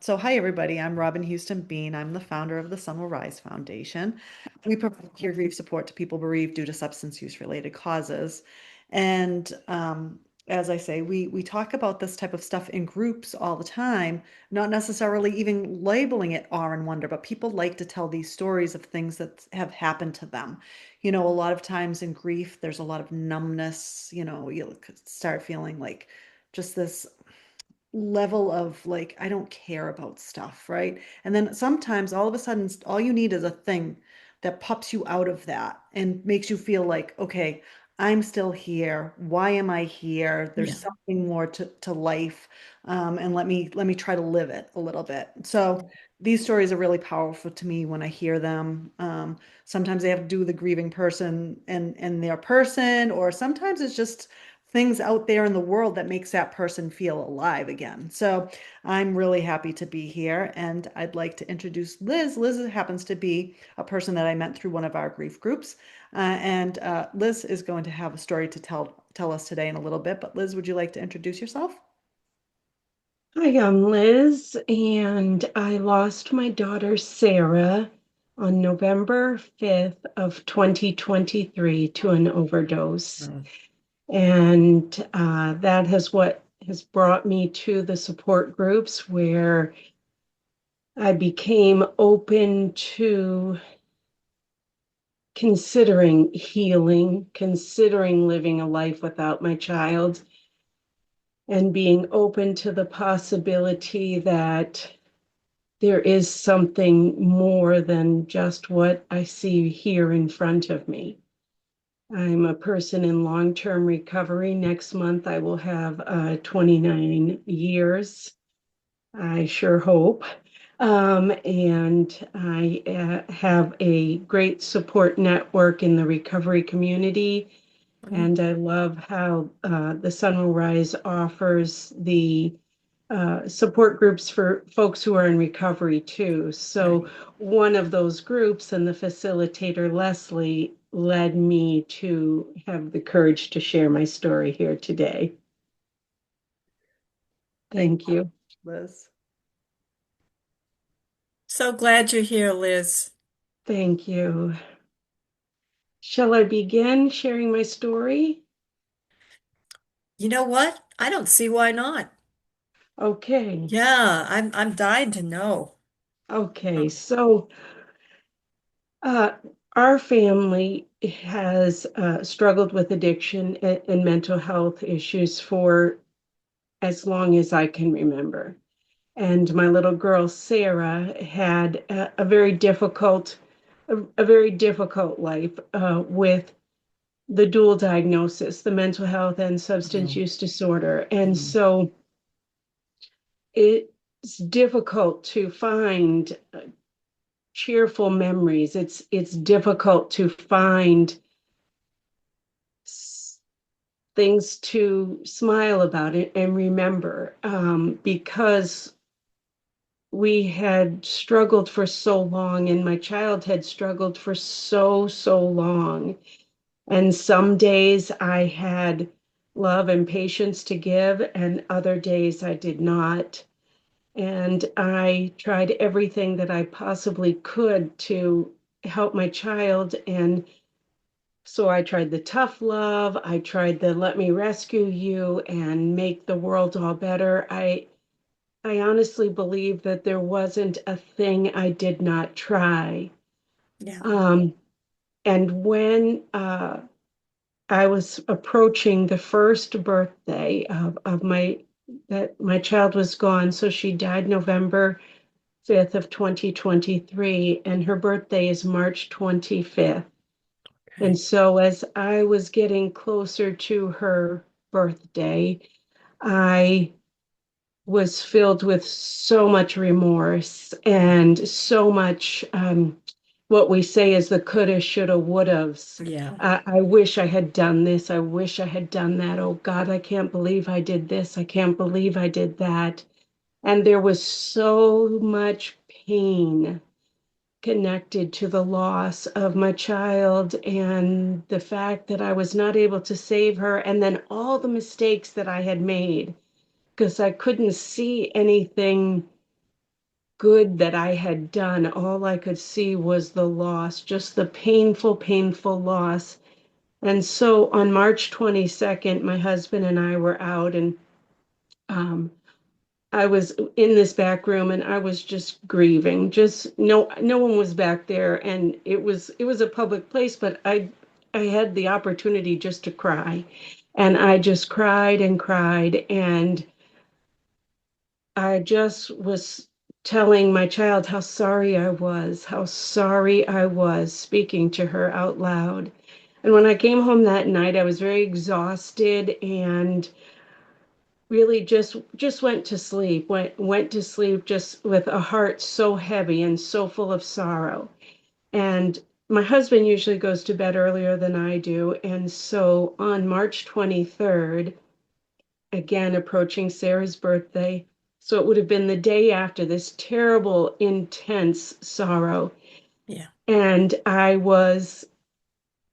So, hi everybody. I'm Robyn Houston Bean. I'm the founder of the Sun Will Rise Foundation. We provide peer grief support to people bereaved due to substance use related causes. And as I say, we talk about this type of stuff in groups all the time, not necessarily even labeling it awe and wonder, but people like to tell these stories of things that have happened to them. A lot of times in grief, there's a lot of numbness. You start feeling like just this level of like, I don't care about stuff, right? And then sometimes all of a sudden, all you need is a thing that pops you out of that and makes you feel like, okay, I'm still here. Why am I here? There's Yeah. something more to life. And let me try to live it a little bit. So these stories are really powerful to me when I hear them. Sometimes they have to do with the grieving person and their person, or sometimes it's just things out there in the world that makes that person feel alive again. So I'm really happy to be here, and I'd like to introduce Liz. Liz happens to be a person that I met through one of our grief groups, and Liz is going to have a story to tell us today in a little bit. But Liz, would you like to introduce yourself? Hi, I'm Liz, and I lost my daughter Sarah on November 5th of 2023 to an overdose. Mm. And that has what has brought me to the support groups where I became open to considering healing, considering living a life without my child, and being open to the possibility that there is something more than just what I see here in front of me. I'm a person in long-term recovery. Next month, I will have 29 years. I sure hope. And I have a great support network in the recovery community. Mhm. And I love how the Sun Will Rise offers the support groups for folks who are in recovery too. So Right. one of those groups and the facilitator, Leslie, led me to have the courage to share my story here today. Thank Thank you. you, Liz. So glad you're here, Liz. Thank you. Shall I begin sharing my story? You know what? I don't see why not. Okay. Yeah, I'm dying to know. Okay. So, uh, our family has struggled with addiction and mental health issues for as long as I can remember. And my little girl Sarah had a very difficult life with the dual diagnosis, the mental health and substance Mhm. use disorder. And Mhm. so it's difficult to find cheerful memories. It's difficult to find things to smile about it and remember because we had struggled for so long, and my child had struggled for so long. And some days I had love and patience to give, and other days I did not. And I tried everything that I possibly could to help my child. And so I tried the tough love, I tried the let me rescue you and make the world all better. I honestly believe that there wasn't a thing I did not try. Yeah. Um, and when I was approaching the first birthday of my child was gone, so she died November 5th of 2023, and her birthday is March 25th. And Okay. so as I was getting closer to her birthday, I was filled with so much remorse and so much what we say is the coulda, shoulda, wouldas. Yeah. I wish I had done this. I wish I had done that. Oh God, I can't believe I did this. I can't believe I did that. And there was so much pain connected to the loss of my child and the fact that I was not able to save her, and then all the mistakes that I had made because I couldn't see anything good that I had done. All I could see was the loss, just the painful, painful loss. And so on March 22nd, my husband and I were out, and um, I was in this back room and I was just grieving. Just no one was back there, and it was a public place, but I had the opportunity just to cry. And I just cried and cried, and I just was telling my child how sorry I was, speaking to her out loud. And when I came home that night, I was very exhausted and really just went to sleep, went to sleep just with a heart so heavy and so full of sorrow. And my husband usually goes to bed earlier than I do. And so on March 23rd, again approaching Sarah's birthday, so it would have been the day after this terrible, intense sorrow. Yeah. And I was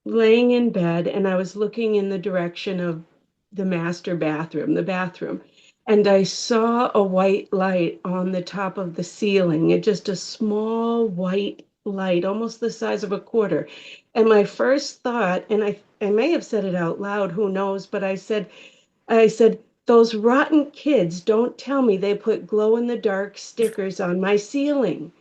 laying in bed and I was looking in the direction of the master bathroom, the bathroom, and I saw a white light on the top of the ceiling. It just a small white light, almost the size of a quarter. And my first thought, and I may have said it out loud, who knows, but I said, those rotten kids don't tell me they put glow in the dark stickers on my ceiling.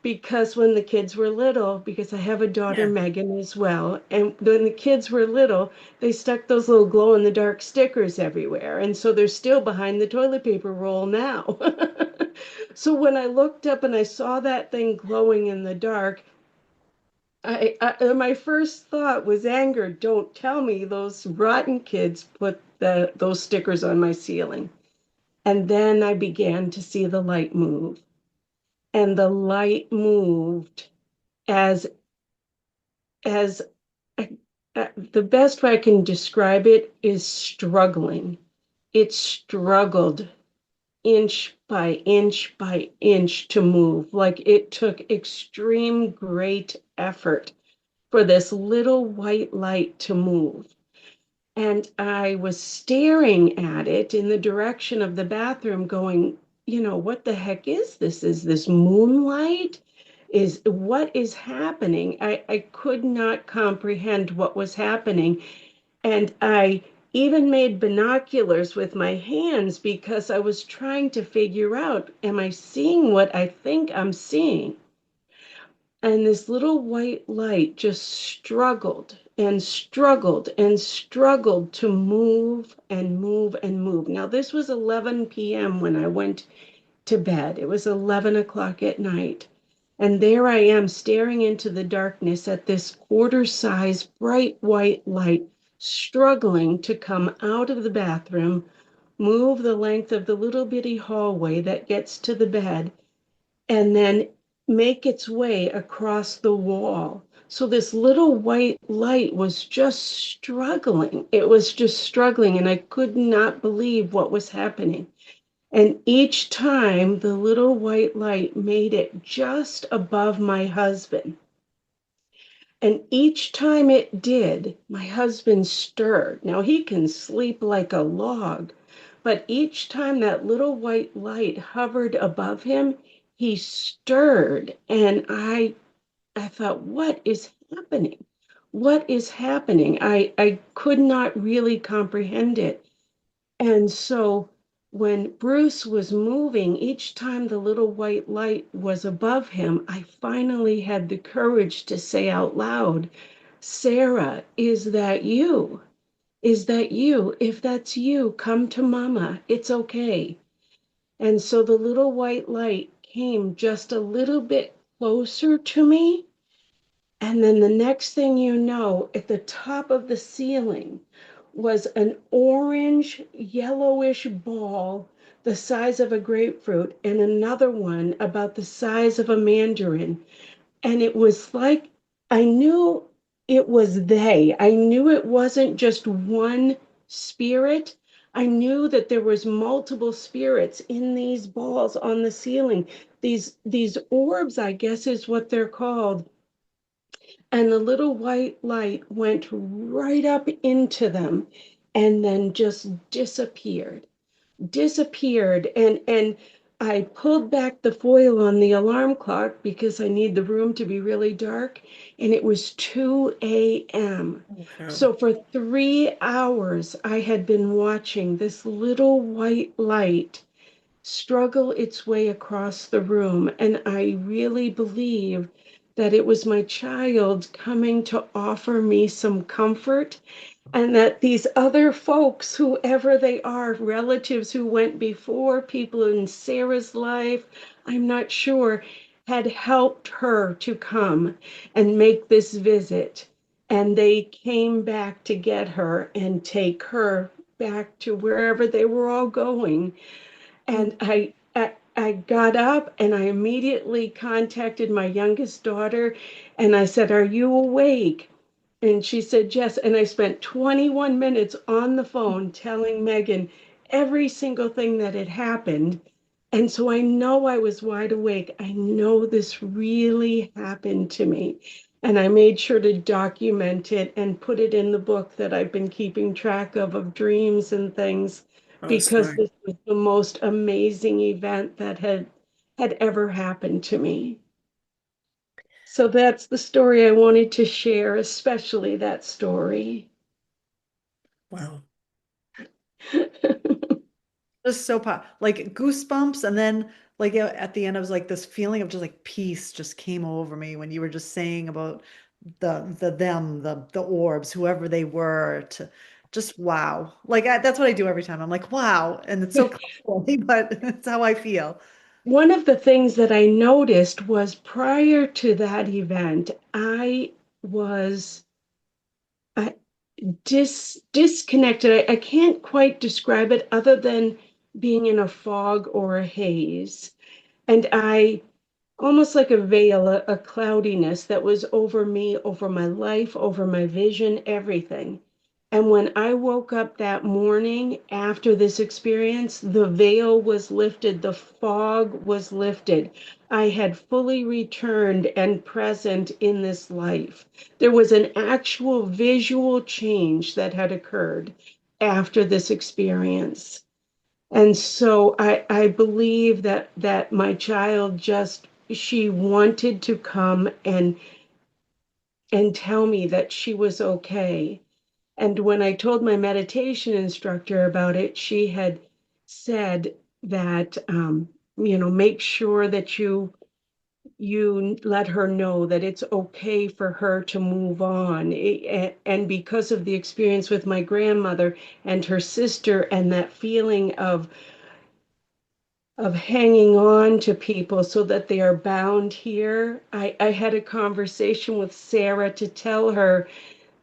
Because when the kids were little, because I have a daughter, Yeah. Megan, as well, and when the kids were little, they stuck those little glow in the dark stickers everywhere. And so they're still behind the toilet paper roll now. So when I looked up and I saw that thing glowing in the dark, my first thought was anger. Don't tell me those rotten kids put those stickers on my ceiling. And then I began to see the light move. And the light moved as as the best way I can describe it is struggling. It struggled inch by inch by inch to move. Like it took extreme great effort for this little white light to move. And I was staring at it in the direction of the bathroom, going, what the heck is this? Is this moonlight? What is happening? I could not comprehend what was happening. And I even made binoculars with my hands because I was trying to figure out, am I seeing what I think I'm seeing? And this little white light just struggled and struggled and struggled to move and move and move. Now, this was 11 p.m. when I went to bed. It was 11 o'clock at night. And there I am staring into the darkness at this quarter-size bright white light, struggling to come out of the bathroom, move the length of the little bitty hallway that gets to the bed, and then make its way across the wall. So this little white light was just struggling. It was just struggling, and I could not believe what was happening. And each time the little white light made it just above my husband. And each time it did, my husband stirred. Now he can sleep like a log, but each time that little white light hovered above him, he stirred. And I thought, what is happening? What is happening? I could not really comprehend it. And so when Bruce was moving, each time the little white light was above him, I finally had the courage to say out loud, Sarah, is that you? Is that you? If that's you, come to Mama. It's okay. And so the little white light came just a little bit closer to me. And then the next thing you know, at the top of the ceiling was an orange, yellowish ball the size of a grapefruit, and another one about the size of a mandarin. And it was like I knew it was they. I knew it wasn't just one spirit. I knew that there was multiple spirits in these balls on the ceiling. These orbs, I guess is what they're called, and the little white light went right up into them and then just disappeared. And I pulled back the foil on the alarm clock because I need the room to be really dark, and it was 2 a.m. Oh, So for 3 hours, I had been watching this little white light struggle its way across the room. And I really believe that it was my child coming to offer me some comfort, and that these other folks, whoever they are, relatives who went before, people in Sarah's life, I'm not sure, had helped her to come and make this visit. And they came back to get her and take her back to wherever they were all going. And I got up and I immediately contacted my youngest daughter and I said, "Are you awake?" And she said, "Yes." And I spent 21 minutes on the phone telling Megan every single thing that had happened. And so I know I was wide awake. I know this really happened to me. And I made sure to document it and put it in the book that I've been keeping track of dreams and things, oh, because smart. this was the most amazing event that had ever happened to me. So that's the story I wanted to share, especially that story. Wow. Just so like goosebumps, and then like at the end, I was like this feeling of just like peace just came over me when you were just saying about the orbs, whoever they were, to just wow. Like that's what I do every time. I'm like wow, and it's so cliche, but it's how I feel. One of the things that I noticed was prior to that event, I was uh, disconnected. I can't quite describe it other than being in a fog or a haze. And I almost like a veil, a cloudiness that was over me, over my life, over my vision, everything. And when I woke up that morning after this experience, the veil was lifted, the fog was lifted. I had fully returned and present in this life. There was an actual visual change that had occurred after this experience. And so I believe that my child just, she wanted to come and tell me that she was okay. And when I told my meditation instructor about it, she had said that, make sure that you let her know that it's okay for her to move on. And because of the experience with my grandmother and her sister and that feeling of hanging on to people so that they are bound here, I had a conversation with Sarah to tell her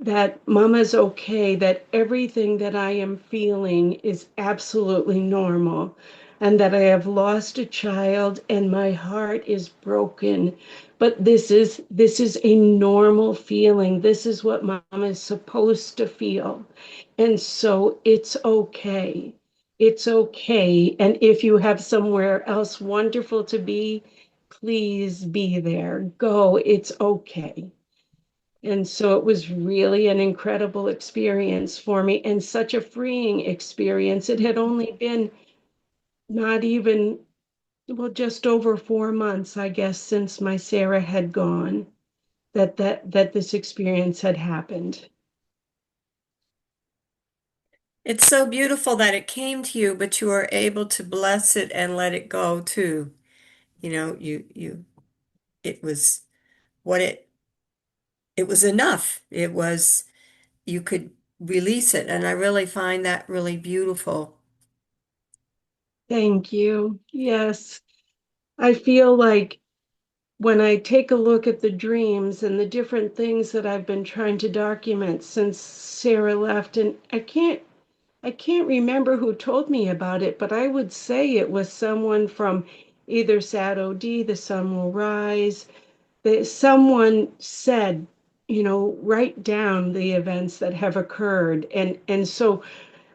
that Mama's okay, that everything that I am feeling is absolutely normal, and that I have lost a child and my heart is broken. But this is a normal feeling. This is what Mama is supposed to feel. And so it's okay. It's okay. And if you have somewhere else wonderful to be, please be there. Go. It's okay. And so it was really an incredible experience for me and such a freeing experience. It had only been not even, well, just over 4 months, I guess, since my Sarah had gone, that this experience had happened. It's so beautiful that it came to you, but you were able to bless it and let it go too. It was what it was enough. It was, you could release it. And I really find that really beautiful. Thank you. Yes, I feel like when I take a look at the dreams and the different things that I've been trying to document since Sarah left, and I can't remember who told me about it, but I would say it was someone from either Sado D, The Sun Will Rise. Someone said, write down the events that have occurred. And so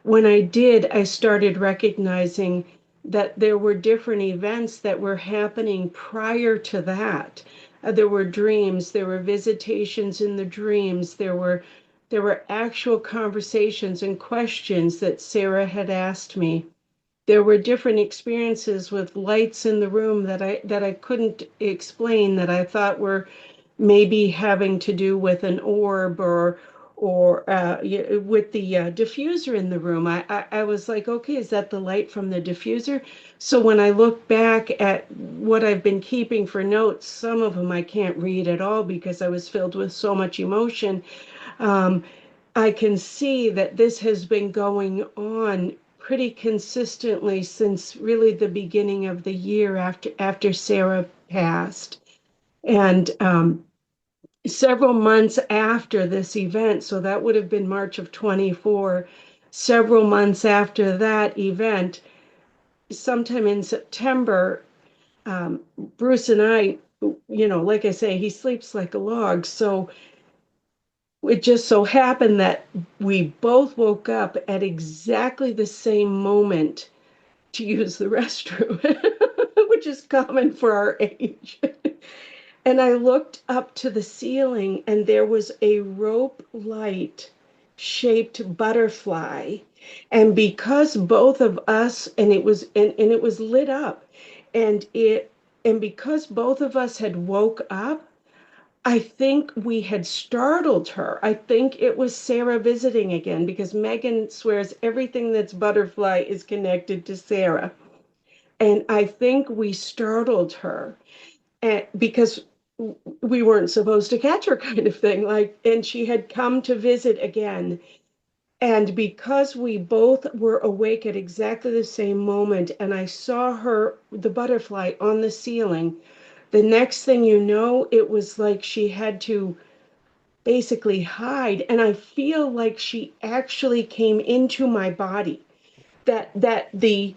when I did, I started recognizing that there were different events that were happening prior to that. There were dreams, there were visitations in the dreams, there were actual conversations and questions that Sarah had asked me. there were different experiences with lights in the room that I couldn't explain, that I thought were maybe having to do with an orb, or with the diffuser in the room. I was like, okay, is that the light from the diffuser? So when I look back at what I've been keeping for notes, some of them I can't read at all because I was filled with so much emotion. Um, I can see that this has been going on pretty consistently since really the beginning of the year after Sarah passed. And several months after this event, so that would have been March of 24, several months after that event, sometime in September, um, Bruce and I, like I say, he sleeps like a log. So it just so happened that we both woke up at exactly the same moment to use the restroom, which is common for our age. And I looked up to the ceiling, and there was a rope light shaped butterfly. And because both of us, and it was lit up, and because both of us had woke up, I think we had startled her. I think it was Sarah visiting again, because Megan swears everything that's butterfly is connected to Sarah. And I think we startled her, and because we weren't supposed to catch her, kind of thing. Like, and she had come to visit again. And because we both were awake at exactly the same moment, and I saw her, the butterfly on the ceiling, the next thing you know, it was like she had to basically hide. And I feel like she actually came into my body. That the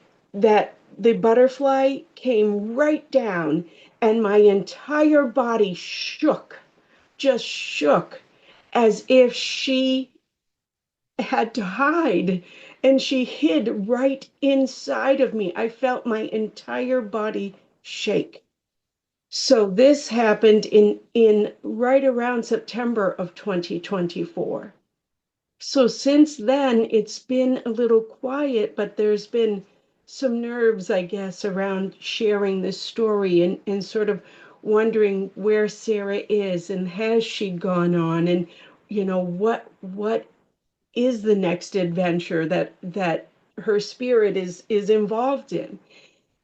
butterfly came right down, and my entire body shook, just shook, as if she had to hide, and she hid right inside of me. I felt my entire body shake. So this happened in right around September of 2024. So since then, it's been a little quiet, but there's been some nerves, I guess, around sharing this story, and sort of wondering where Sarah is, and has she gone on, and what is the next adventure that her spirit is involved in.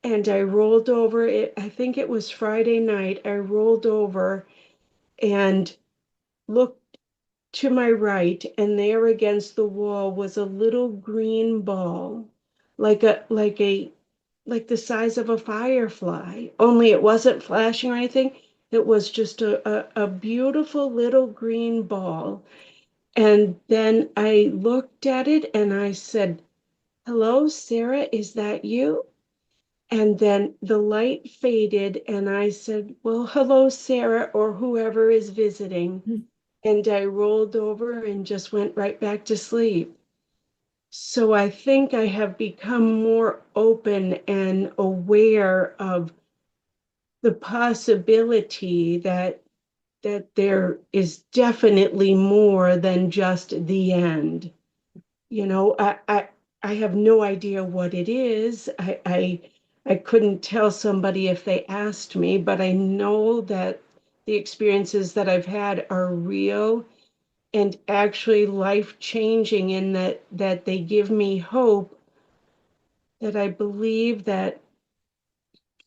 And I rolled over it. I think it was Friday night. I rolled over and looked to my right, and there against the wall was a little green ball, like the size of a firefly, only it wasn't flashing or anything. It was just a beautiful little green ball. And then I looked at it and I said, "Hello, Sarah, is that you?" And then the light faded, and I said, "Well, hello, Sarah, or whoever is visiting." And I rolled over and just went right back to sleep. So I think I have become more open and aware of the possibility that there is definitely more than just the end. I have no idea what it is. I couldn't tell somebody if they asked me, but I know that the experiences that I've had are real and actually life changing, in that they give me hope, that I believe that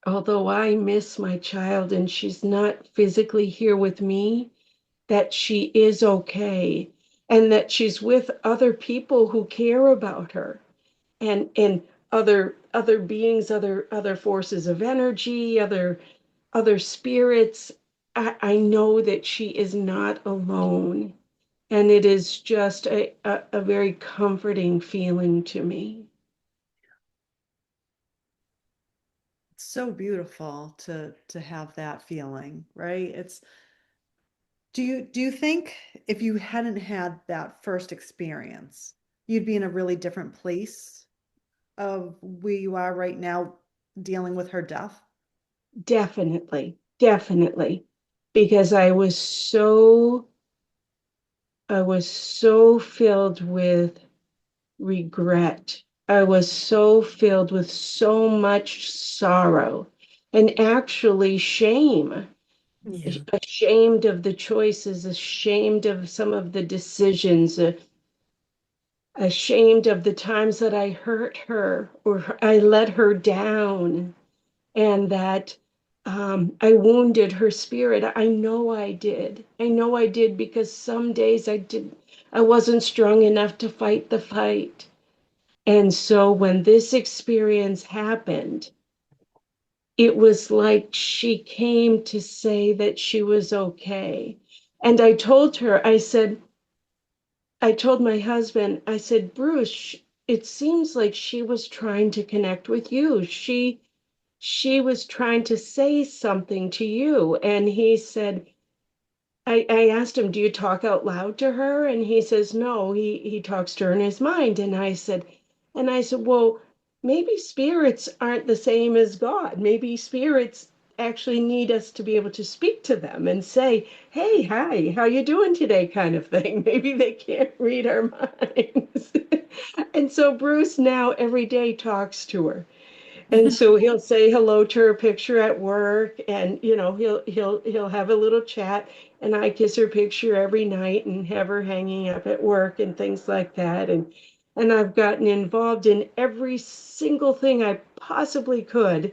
although I miss my child and she's not physically here with me, that she is okay, and that she's with other people who care about her, and other beings, other forces of energy, other spirits. I know that she is not alone. And it is just a very comforting feeling to me. It's so beautiful to have that feeling, right? It's do you think if you hadn't had that first experience, you'd be in a really different place of where you are right now dealing with her death? Definitely, definitely. Because I was so filled with regret I was so filled with so much sorrow and actually shame, Yeah. ashamed of the choices, ashamed of some of the decisions, ashamed of the times that I hurt her or I let her down and that I wounded her spirit. I know I did. I know I did because some days I wasn't strong enough to fight the fight. And so when this experience happened, it was like she came to say that she was okay. And I told her, I told my husband, I said, Bruce, it seems like she was trying to connect with you. She was trying to say something to you. And he said, I asked him, do you talk out loud to her? And he says, no, he talks to her in his mind. And I said, well, maybe spirits aren't the same as God. Maybe spirits actually need us to be able to speak to them and say, hey, hi, how you doing today, kind of thing. Maybe they can't read our minds. And so Bruce now every day talks to her. And so he'll say hello to her picture at work, and he'll have a little chat, and I kiss her picture every night and have her hanging up at work and things like that. And I've gotten involved in every single thing I possibly could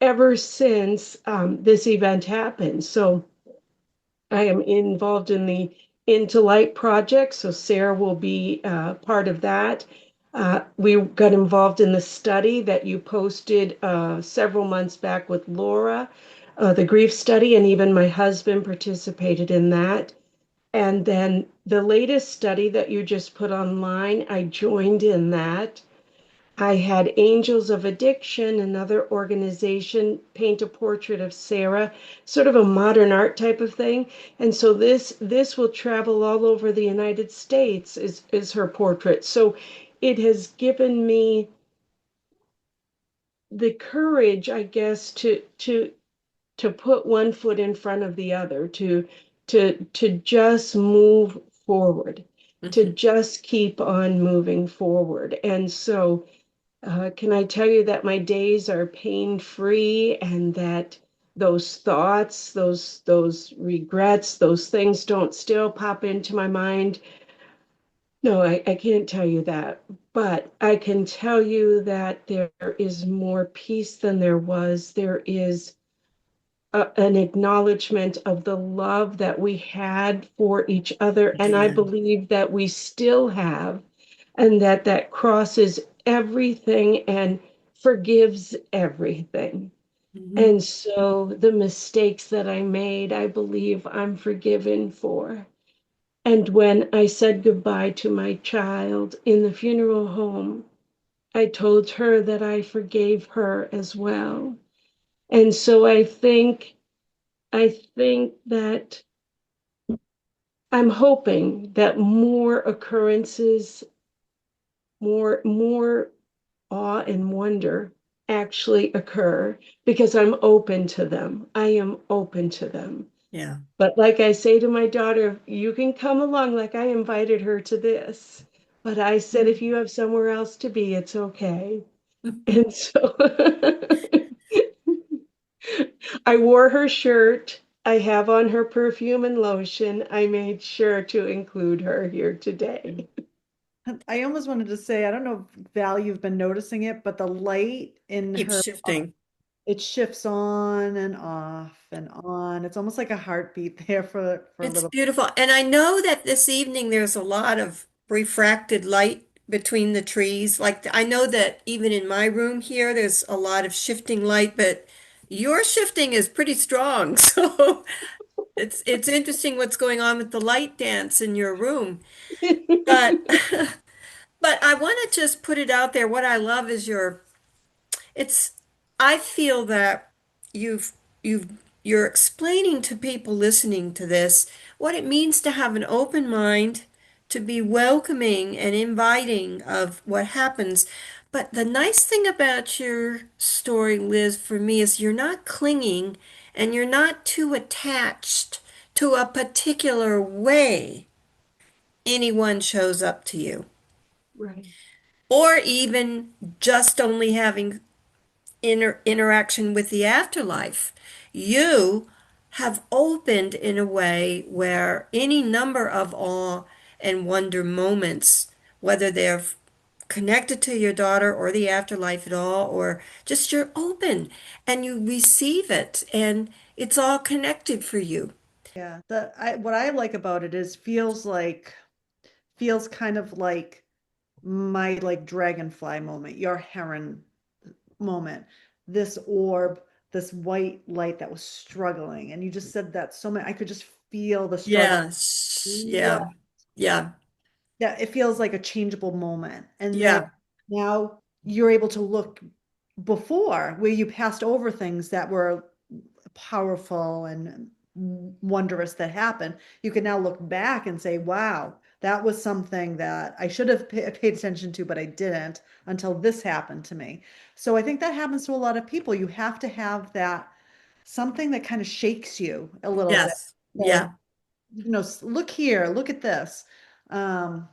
ever since this event happened. So I am involved in the Into Light project, so Sarah will be part of that. We got involved in the study that you posted several months back with Laura, the grief study, and even my husband participated in that. And then the latest study that you just put online, I joined in that. I had Angels of Addiction, another organization, paint a portrait of Sarah, sort of a modern art type of thing. And so this will travel all over the United States is her portrait. So it has given me the courage, I guess, to put one foot in front of the other, to just move forward, to Mhm. just keep on moving forward. And so can I tell you that my days are pain-free and that those thoughts, those regrets, those things don't still pop into my mind? No, I can't tell you that. But I can tell you that there is more peace than there was. There is an acknowledgement of the love that we had for each other, and I Yeah. believe that we still have, and that crosses everything and forgives everything. Mhm. And so the mistakes that I made, I believe I'm forgiven for. And when I said goodbye to my child in the funeral home, I told her that I forgave her as well. And so I think that I'm hoping that more occurrences, more awe and wonder actually occur because I'm open to them. I am open to them. Yeah. But like I say to my daughter, you can come along like I invited her to this. But I said, if you have somewhere else to be, it's okay. And so I wore her shirt. I have on her perfume and lotion. I made sure to include her here today. I almost wanted to say, I don't know if Val, you've been noticing it, but the light in Keeps her, shifting. it shifts on and off and on. It's almost like a heartbeat there for a It's little. beautiful. And I know that this evening there's a lot of refracted light between the trees. Like I know that even in my room here, there's a lot of shifting light, but your shifting is pretty strong. So it's interesting what's going on with the light dance in your room. But but I want to just put it out there. What I love is it's I feel that you've you've you're explaining to people listening to this what it means to have an open mind, to be welcoming and inviting of what happens. But the nice thing about your story, Liz, for me is you're not clinging and you're not too attached to a particular way anyone shows up to you. Right. or even just only having interaction with the afterlife. You have opened in a way where any number of awe and wonder moments, whether they're connected to your daughter or the afterlife at all, or just you're open and you receive it and it's all connected for you. Yeah, what I like about it is feels kind of like my like dragonfly moment, your heron moment, this orb, this white light that was struggling. And you just said that so many, I could just feel the struggle. Yeah, What? yeah, yeah, Yeah, it feels like a changeable moment. And then yeah, now you're able to look before where you passed over things that were powerful and wondrous that happened. You can now look back and say, wow, that was something that I should have paid attention to, but I didn't until this happened to me. So I think that happens to a lot of people. You have to have that something that kind of shakes you a little bit. yes, Say, yeah. look here, look at this. Um,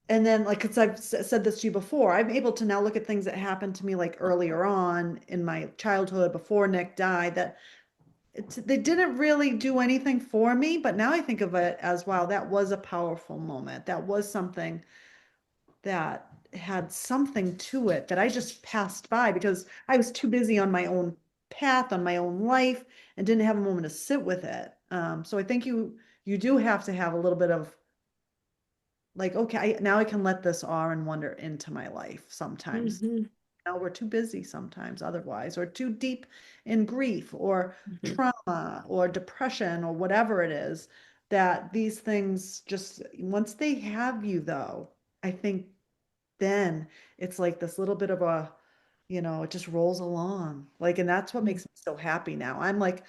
and then, like, because I've said this to you before, I'm able to now look at things that happened to me like earlier on in my childhood before Nick died that they didn't really do anything for me, but now I think of it as, wow, that was a powerful moment. That was something that had something to it that I just passed by because I was too busy on my own path, on my own life, and didn't have a moment to sit with it. So I think you do have to have a little bit of like, okay, now I can let this awe and wonder into my life sometimes. Hmm. Know, we're too busy sometimes otherwise, or too deep in grief or Hmm. trauma or depression or whatever it is, that these things just, once they have you though, I think then it's like this little bit of a, it just rolls along. Like, and that's what makes me so happy now. I'm like,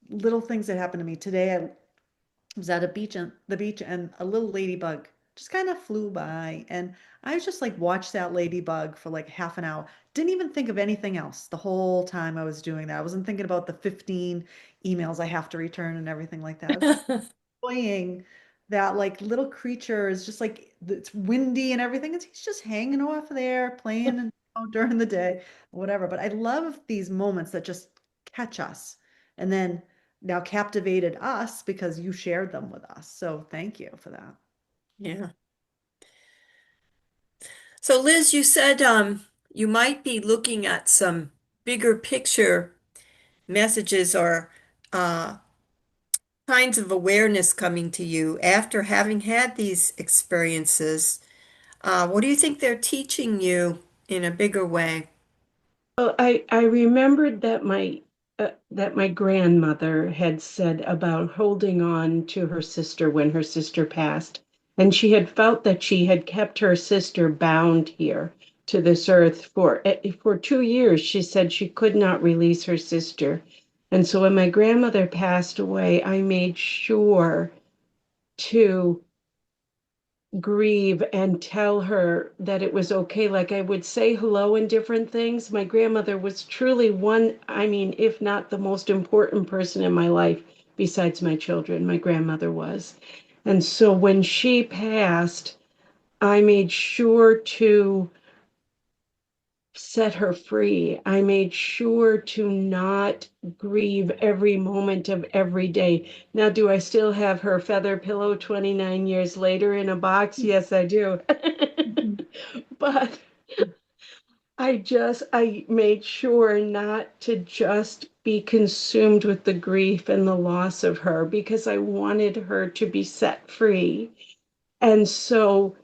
little things that happen to me today. I was at a beach and the beach and a little ladybug just kind of flew by and I just like watched that ladybug for like half an hour. Didn't even think of anything else the whole time I was doing that. I wasn't thinking about the 15 emails I have to return and everything like that. I was just enjoying that like little creature is just like it's windy and everything and he's just hanging off there playing and during the day whatever. But I love these moments that just catch us and then now captivated us because you shared them with us. So thank you for that. Yeah. So Liz, you said you might be looking at some bigger picture messages or uh, kinds of awareness coming to you after having had these experiences. What do you think they're teaching you in a bigger way? Well, I remembered that my grandmother had said about holding on to her sister when her sister passed, and she had felt that she had kept her sister bound here to this earth for 2 years. She said she could not release her sister, and so when my grandmother passed away, I made sure to grieve and tell her that it was okay. Like I would say hello and different things. My grandmother was truly one, I mean, if not the most important person in my life besides my children, my grandmother was. And so when she passed, I made sure to set her free. I made sure to not grieve every moment of every day. Now, do I still have her feather pillow 29 years later in a box? Yes, I do. But I made sure not to just be consumed with the grief and the loss of her because I wanted her to be set free. And so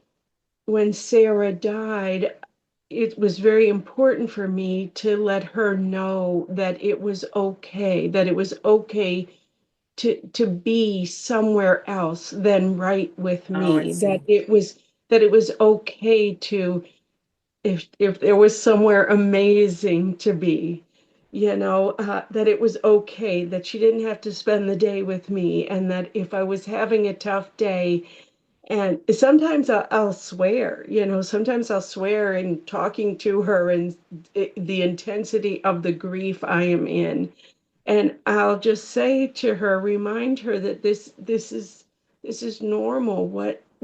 when Sarah died, it was very important for me to let her know that it was okay, that it was okay to be somewhere else than right with Oh, I me, see. that it was okay to if there was somewhere amazing to be, that it was okay, that she didn't have to spend the day with me, and that if I was having a tough day, and sometimes I'll swear, sometimes I'll swear in talking to her and the intensity of the grief I am in. And I'll just say to her, remind her that this is normal.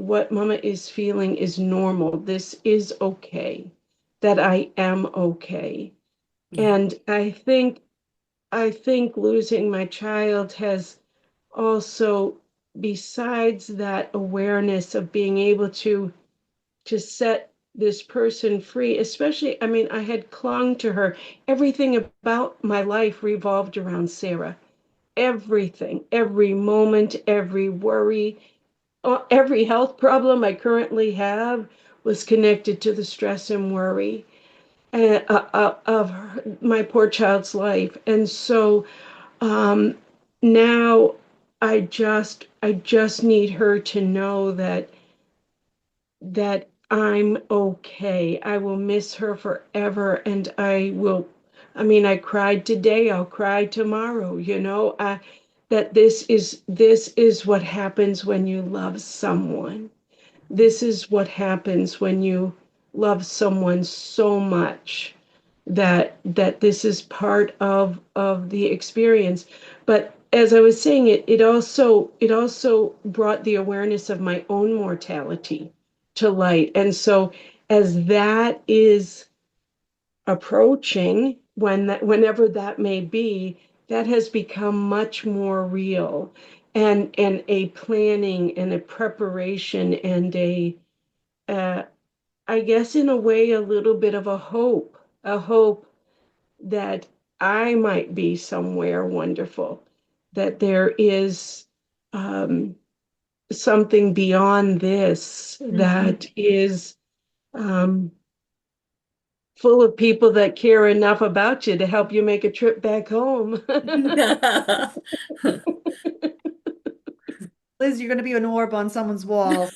what Mama is feeling is normal. This is okay, that I am okay. Mhm. And I think losing my child has also, besides that awareness of being able to set this person free, especially, I mean, I had clung to her. Everything about my life revolved around Sarah. Everything, every moment, every worry, every health problem I currently have was connected to the stress and worry of my poor child's life. And so um, now I just need her to know that I'm okay. I will miss her forever, and I mean, I cried today, I'll cry tomorrow, that this is what happens when you love someone. This is what happens when you love someone so much that this is part of the experience. But as I was saying, it also brought the awareness of my own mortality to light. And so as that is approaching, whenever that may be, that has become much more real, and a planning and a preparation and a uh, I guess in a way a little bit of a hope that I might be somewhere wonderful, that there is um, something beyond this Mhm. that is um, full of people that care enough about you to help you make a trip back home. Liz, you're going to be an orb on someone's wall.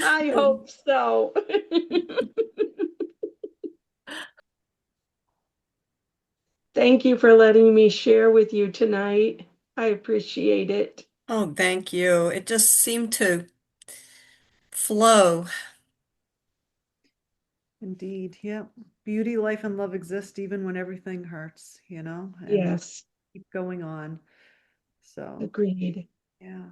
I hope so. Thank you for letting me share with you tonight. I appreciate it. Oh, thank you. It just seemed to flow. Indeed. Yeah. Beauty, life, and love exist even when everything hurts, and Yes, keep going on. So, agreed. yeah.